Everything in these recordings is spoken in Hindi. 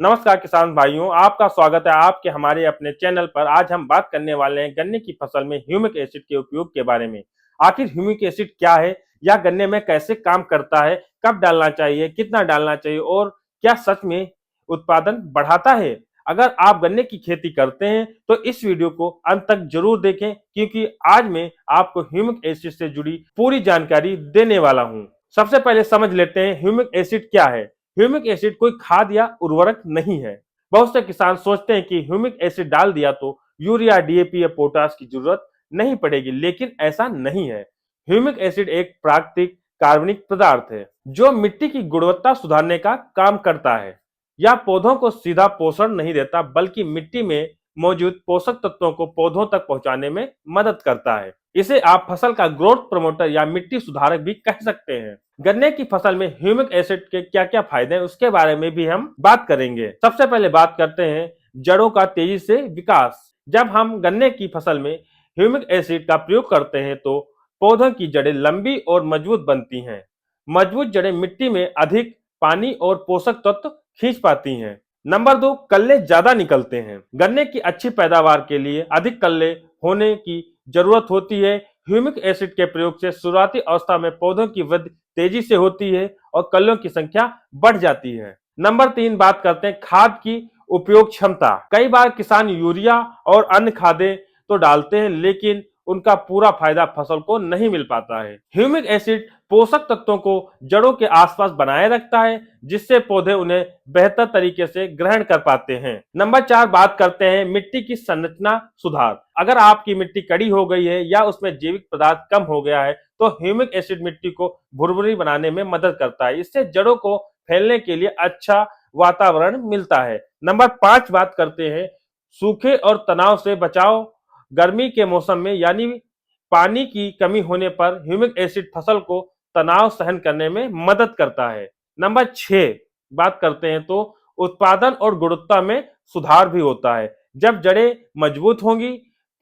नमस्कार किसान भाइयों, आपका स्वागत है आपके हमारे अपने चैनल पर। आज हम बात करने वाले हैं गन्ने की फसल में ह्यूमिक एसिड के उपयोग के बारे में। आखिर ह्यूमिक एसिड क्या है, या गन्ने में कैसे काम करता है, कब डालना चाहिए, कितना डालना चाहिए और क्या सच में उत्पादन बढ़ाता है। अगर आप गन्ने की खेती करते हैं तो इस वीडियो को अंत तक जरूर देखें, क्योंकि आज मैं आपको ह्यूमिक एसिड से जुड़ी पूरी जानकारी देने वाला हूं। सबसे पहले समझ लेते हैं ह्यूमिक एसिड क्या है। ह्यूमिक एसिड कोई खाद या उर्वरक नहीं है। बहुत से किसान सोचते हैं कि ह्यूमिक एसिड डाल दिया तो यूरिया, डीएपी या पोटाश की जरूरत नहीं पड़ेगी, लेकिन ऐसा नहीं है। ह्यूमिक एसिड एक प्राकृतिक कार्बनिक पदार्थ है जो मिट्टी की गुणवत्ता सुधारने का काम करता है। यह पौधों को सीधा पोषण नहीं देता, बल्कि मिट्टी में मौजूद पोषक तत्वों को पौधों तक पहुंचाने में मदद करता है। इसे आप फसल का ग्रोथ प्रमोटर या मिट्टी सुधारक भी कह सकते हैं। गन्ने की फसल में ह्यूमिक एसिड के क्या क्या फायदे हैं उसके बारे में भी हम बात करेंगे। सबसे पहले बात करते हैं जड़ों का तेजी से विकास। जब हम गन्ने की फसल में ह्यूमिक एसिड का प्रयोग करते हैं तो पौधों की जड़ें लंबी और मजबूत बनती हैं। मजबूत जड़ें मिट्टी में अधिक पानी और पोषक तत्व खींच पाती हैं। नंबर 2, कल्ले ज्यादा निकलते हैं। गन्ने की अच्छी पैदावार के लिए अधिक कल्ले होने की जरूरत होती है। ह्यूमिक एसिड के प्रयोग से शुरुआती अवस्था में पौधों की वृद्धि तेजी से होती है और कल्लों की संख्या बढ़ जाती है। नंबर 3, बात करते हैं खाद की उपयोग क्षमता। कई बार किसान यूरिया और अन्य खादें तो डालते हैं, लेकिन उनका पूरा फायदा फसल को नहीं मिल पाता है। ह्यूमिक एसिड पोषक तत्वों को जड़ों के आसपास बनाए रखता है, जिससे पौधे उन्हें बेहतर तरीके से ग्रहण कर पाते हैं। नंबर 4, बात करते हैं मिट्टी की संरचना सुधार। अगर आपकी मिट्टी कड़ी हो गई है या उसमें जैविक पदार्थ कम हो गया है तो ह्यूमिक एसिड मिट्टी को भुरभुरी बनाने में मदद करता है। इससे जड़ों को फैलने के लिए अच्छा वातावरण मिलता है। नंबर 5, बात करते हैं सूखे और तनाव से बचाव। गर्मी के मौसम में यानी पानी की कमी होने पर ह्यूमिक एसिड फसल को तनाव सहन करने में मदद करता है। नंबर 6, बात करते हैं तो उत्पादन और गुणवत्ता में सुधार भी होता है। जब जड़ें मजबूत होंगी,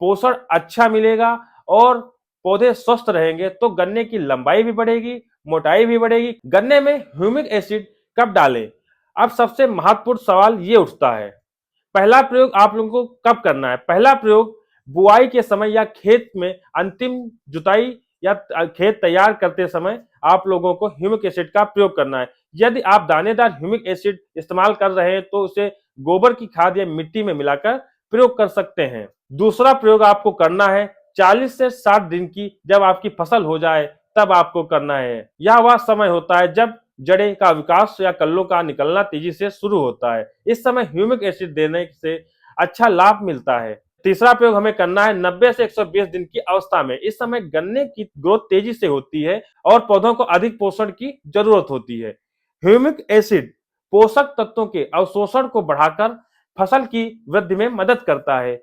पोषण अच्छा मिलेगा और पौधे स्वस्थ रहेंगे तो गन्ने की लंबाई भी बढ़ेगी, मोटाई भी बढ़ेगी। गन्ने में ह्यूमिक एसिड कब डालें? अब सबसे महत्वपूर्ण सवाल ये उठता है, पहला प्रयोग आप लोगों को कब करना है? पहला प्रयोग बुआई के समय या खेत में अंतिम जुताई या खेत तैयार करते समय आप लोगों को ह्यूमिक एसिड का प्रयोग करना है। यदि आप दानेदार ह्यूमिक एसिड इस्तेमाल कर रहे हैं तो उसे गोबर की खाद या मिट्टी में मिलाकर प्रयोग कर सकते हैं। दूसरा प्रयोग आपको करना है 40 से 60 दिन की जब आपकी फसल हो जाए तब आपको करना है। यह वह समय होता है जब जड़ें का विकास या कल्लों का निकलना तेजी से शुरू होता है। इस समय ह्यूमिक एसिड देने से अच्छा लाभ मिलता है। तीसरा प्रयोग हमें करना है 90 से 120 दिन की अवस्था में। इस समय गन्ने की ग्रोथ तेजी से होती है और पौधों को अधिक पोषण की जरूरत होती है। ह्यूमिक एसिड पोषक तत्वों के अवशोषण को बढ़ाकर फसल की वृद्धि में मदद करता है।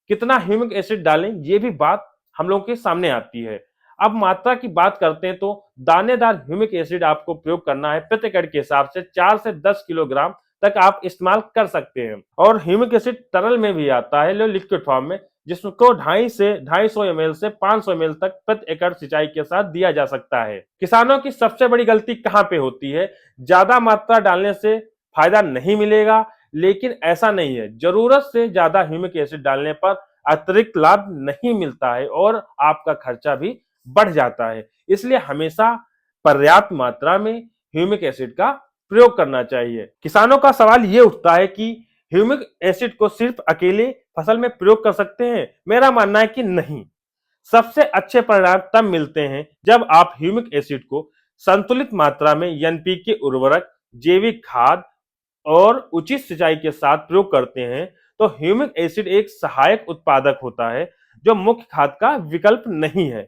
कितना ह्यूमिक एसिड डालें ये भी बात हम लोगों के सामने आती है। अब मात्रा की बात करते हैं तो दानेदार ह्यूमिक एसिड आपको प्रयोग करना है प्रति एकड़ के हिसाब से 4 से 10 किलोग्राम तक आप इस्तेमाल कर सकते हैं। और ह्यूमिक एसिड तरल में भी आता है, लिक्विड फॉर्म में, जिसको 250 ml से 500 ml तक प्रति एकड़ सिंचाई के साथ दिया जा सकता है। किसानों की सबसे बड़ी गलती कहां पे होती है? ज्यादा मात्रा डालने से फायदा नहीं मिलेगा, लेकिन ऐसा नहीं है। जरूरत से ज्यादा ह्यूमिक एसिड डालने पर अतिरिक्त लाभ नहीं मिलता है और आपका खर्चा भी बढ़ जाता है। इसलिए हमेशा पर्याप्त मात्रा में ह्यूमिक एसिड का प्रयोग करना चाहिए। किसानों का सवाल ये उठता है कि ह्यूमिक एसिड को सिर्फ अकेले फसल में प्रयोग कर सकते हैं? मेरा मानना है कि नहीं। सबसे अच्छे परिणाम तब मिलते हैं जब आप ह्यूमिक एसिड को संतुलित मात्रा में एनपीके उर्वरक, जैविक खाद और उचित सिंचाई के साथ प्रयोग करते हैं। तो ह्यूमिक एसिड एक सहायक उत्पादक होता है जो मुख्य खाद का विकल्प नहीं है।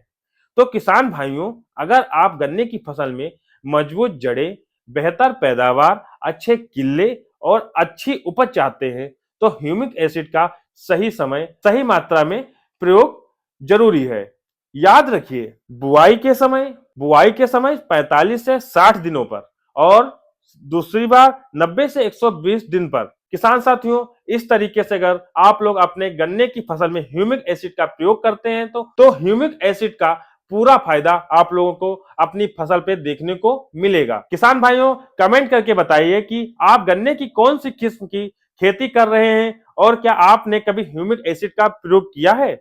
तो किसान भाइयों, अगर आप गन्ने की फसल में मजबूत जड़ें, बेहतर पैदावार, अच्छे किल्ले और अच्छी उपज चाहते हैं तो ह्यूमिक एसिड का सही समय, सही मात्रा में प्रयोग जरूरी है। याद रखिए, बुआई के समय 45 से 60 दिनों पर और दूसरी बार 90 से 120 दिन पर। किसान साथियों, इस तरीके से अगर आप लोग अपने गन्ने की फसल में ह्यूमिक एसिड का प्रयोग करते हैं तो ह्यूमिक एसिड का पूरा फायदा आप लोगों को अपनी फसल पे देखने को मिलेगा। किसान भाइयों, कमेंट करके बताइए कि आप गन्ने की कौन सी किस्म की खेती कर रहे हैं और क्या आपने कभी ह्यूमिक एसिड का प्रयोग किया है।